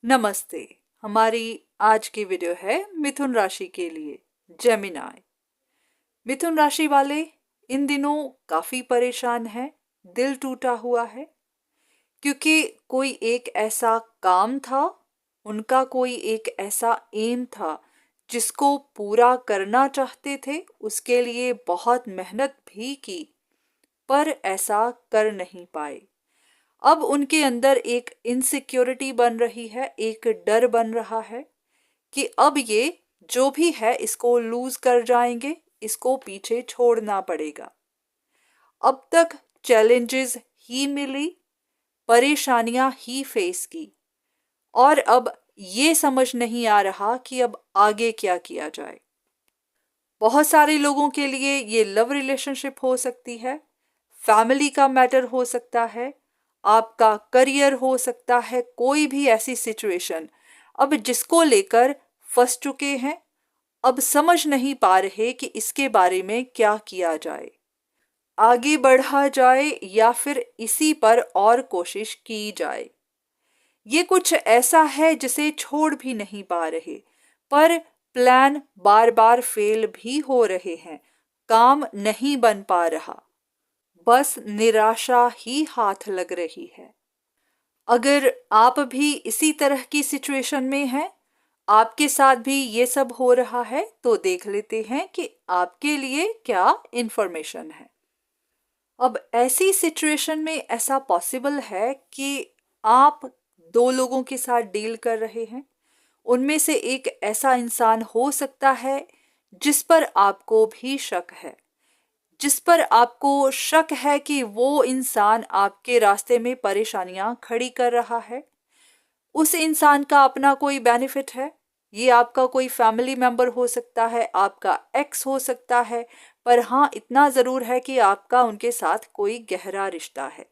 नमस्ते। हमारी आज की वीडियो है मिथुन राशि के लिए, जेमिनाई। मिथुन राशि वाले इन दिनों काफी परेशान हैं, दिल टूटा हुआ है, क्योंकि कोई एक ऐसा काम था, उनका कोई एक ऐसा एम था जिसको पूरा करना चाहते थे, उसके लिए बहुत मेहनत भी की, पर ऐसा कर नहीं पाए। अब उनके अंदर एक इनसिक्योरिटी बन रही है, एक डर बन रहा है कि अब ये जो भी है इसको लूज कर जाएंगे, इसको पीछे छोड़ना पड़ेगा। अब तक चैलेंजेस ही मिली, परेशानियां ही फेस की, और अब ये समझ नहीं आ रहा कि अब आगे क्या किया जाए। बहुत सारे लोगों के लिए ये लव रिलेशनशिप हो सकती है, फैमिली का मैटर हो सकता है, आपका करियर हो सकता है, कोई भी ऐसी सिचुएशन अब जिसको लेकर फंस चुके हैं, अब समझ नहीं पा रहे कि इसके बारे में क्या किया जाए, आगे बढ़ा जाए या फिर इसी पर और कोशिश की जाए। ये कुछ ऐसा है जिसे छोड़ भी नहीं पा रहे, पर प्लान बार बार फेल भी हो रहे हैं, काम नहीं बन पा रहा, बस निराशा ही हाथ लग रही है। अगर आप भी इसी तरह की सिचुएशन में हैं, आपके साथ भी ये सब हो रहा है, तो देख लेते हैं कि आपके लिए क्या इंफॉर्मेशन है। अब ऐसी सिचुएशन में ऐसा पॉसिबल है कि आप दो लोगों के साथ डील कर रहे हैं, उनमें से एक ऐसा इंसान हो सकता है जिस पर आपको भी शक है, जिस पर आपको शक है कि वो इंसान आपके रास्ते में परेशानियां खड़ी कर रहा है। उस इंसान का अपना कोई बेनिफिट है, ये आपका कोई फैमिली मेंबर हो सकता है, आपका एक्स हो सकता है, पर हाँ इतना ज़रूर है कि आपका उनके साथ कोई गहरा रिश्ता है।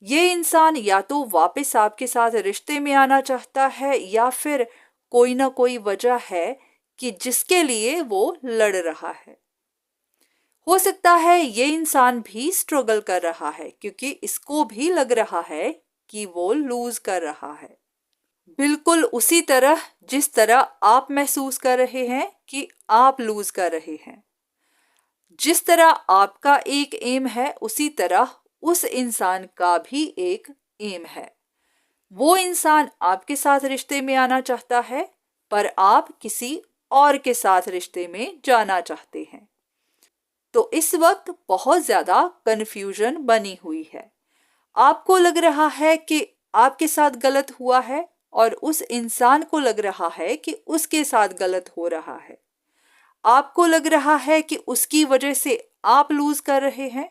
ये इंसान या तो वापस आपके साथ रिश्ते में आना चाहता है, या फिर कोई ना कोई वजह है कि जिसके लिए वो लड़ रहा है। हो सकता है ये इंसान भी स्ट्रगल कर रहा है, क्योंकि इसको भी लग रहा है कि वो लूज कर रहा है, बिल्कुल उसी तरह जिस तरह आप महसूस कर रहे हैं कि आप लूज कर रहे हैं। जिस तरह आपका एक एम है, उसी तरह उस इंसान का भी एक एम है। वो इंसान आपके साथ रिश्ते में आना चाहता है, पर आप किसी और के साथ रिश्ते में जाना चाहते हैं। तो इस वक्त बहुत ज्यादा कंफ्यूजन बनी हुई है। आपको लग रहा है कि आपके साथ गलत हुआ है, और उस इंसान को लग रहा है कि उसके साथ गलत हो रहा है। आपको लग रहा है कि उसकी वजह से आप लूज कर रहे हैं,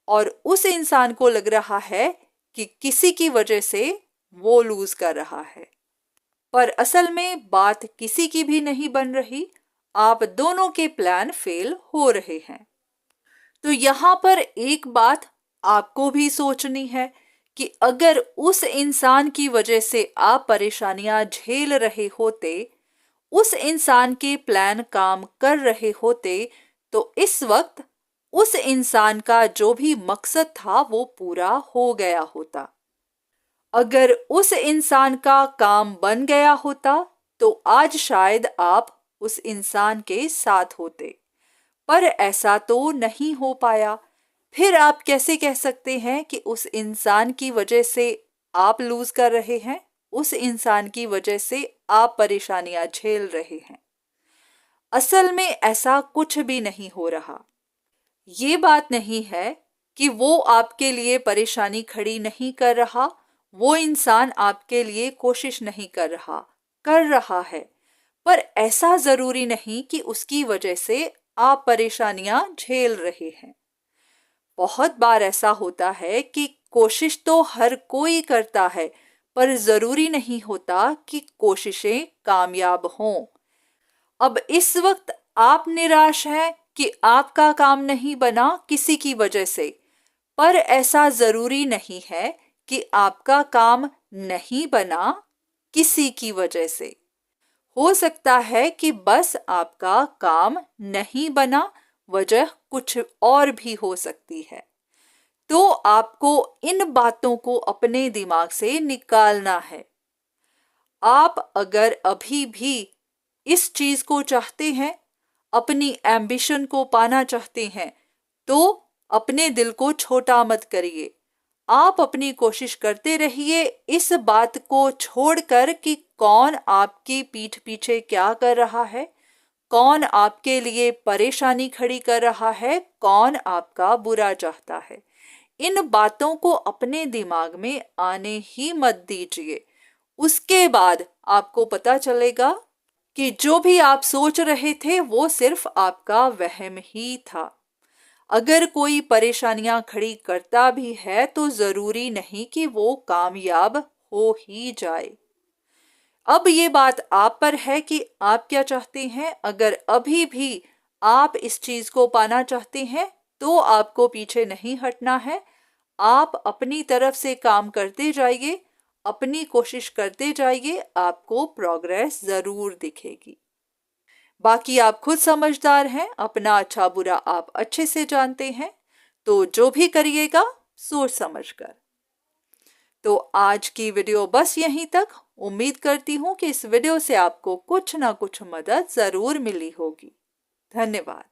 और उस इंसान को लग रहा है कि किसी की वजह से वो लूज कर रहा है। पर असल में बात किसी की भी नहीं बन रही, आप दोनों के प्लान फेल हो रहे हैं। तो यहाँ पर एक बात आपको भी सोचनी है कि अगर उस इंसान की वजह से आप परेशानियां झेल रहे होते, उस इंसान के प्लान काम कर रहे होते, तो इस वक्त उस इंसान का जो भी मकसद था वो पूरा हो गया होता। अगर उस इंसान का काम बन गया होता, तो आज शायद आप उस इंसान के साथ होते, पर ऐसा तो नहीं हो पाया। फिर आप कैसे कह सकते हैं कि उस इंसान की वजह से आप लूज कर रहे हैं, उस इंसान की वजह से आप परेशानियां झेल रहे हैं? असल में ऐसा कुछ भी नहीं हो रहा। ये बात नहीं है कि वो आपके लिए परेशानी खड़ी नहीं कर रहा, वो इंसान आपके लिए कोशिश नहीं कर रहा है, पर ऐसा जरूरी नहीं कि उसकी वजह से आप परेशानियां झेल रहे हैं। बहुत बार ऐसा होता है कि कोशिश तो हर कोई करता है, पर जरूरी नहीं होता कि कोशिशें कामयाब हों। अब इस वक्त आप निराश हैं कि आपका काम नहीं बना किसी की वजह से, पर ऐसा जरूरी नहीं है कि आपका काम नहीं बना किसी की वजह से। हो सकता है कि बस आपका काम नहीं बना, वजह कुछ और भी हो सकती है। तो आपको इन बातों को अपने दिमाग से निकालना है। आप अगर अभी भी इस चीज को चाहते हैं, अपनी एम्बिशन को पाना चाहते हैं, तो अपने दिल को छोटा मत करिए। आप अपनी कोशिश करते रहिए, इस बात को छोड़कर कि कौन आपकी पीठ पीछे क्या कर रहा है, कौन आपके लिए परेशानी खड़ी कर रहा है, कौन आपका बुरा चाहता है। इन बातों को अपने दिमाग में आने ही मत दीजिए। उसके बाद आपको पता चलेगा कि जो भी आप सोच रहे थे वो सिर्फ आपका वहम ही था। अगर कोई परेशानियां खड़ी करता भी है तो जरूरी नहीं कि वो कामयाब हो ही जाए। अब ये बात आप पर है कि आप क्या चाहते हैं। अगर अभी भी आप इस चीज को पाना चाहते हैं तो आपको पीछे नहीं हटना है। आप अपनी तरफ से काम करते जाइए, अपनी कोशिश करते जाइए, आपको प्रोग्रेस जरूर दिखेगी। बाकी आप खुद समझदार हैं, अपना अच्छा बुरा आप अच्छे से जानते हैं, तो जो भी करिएगा सोच समझकर। तो आज की वीडियो बस यहीं तक। उम्मीद करती हूँ कि इस वीडियो से आपको कुछ ना कुछ मदद जरूर मिली होगी। धन्यवाद।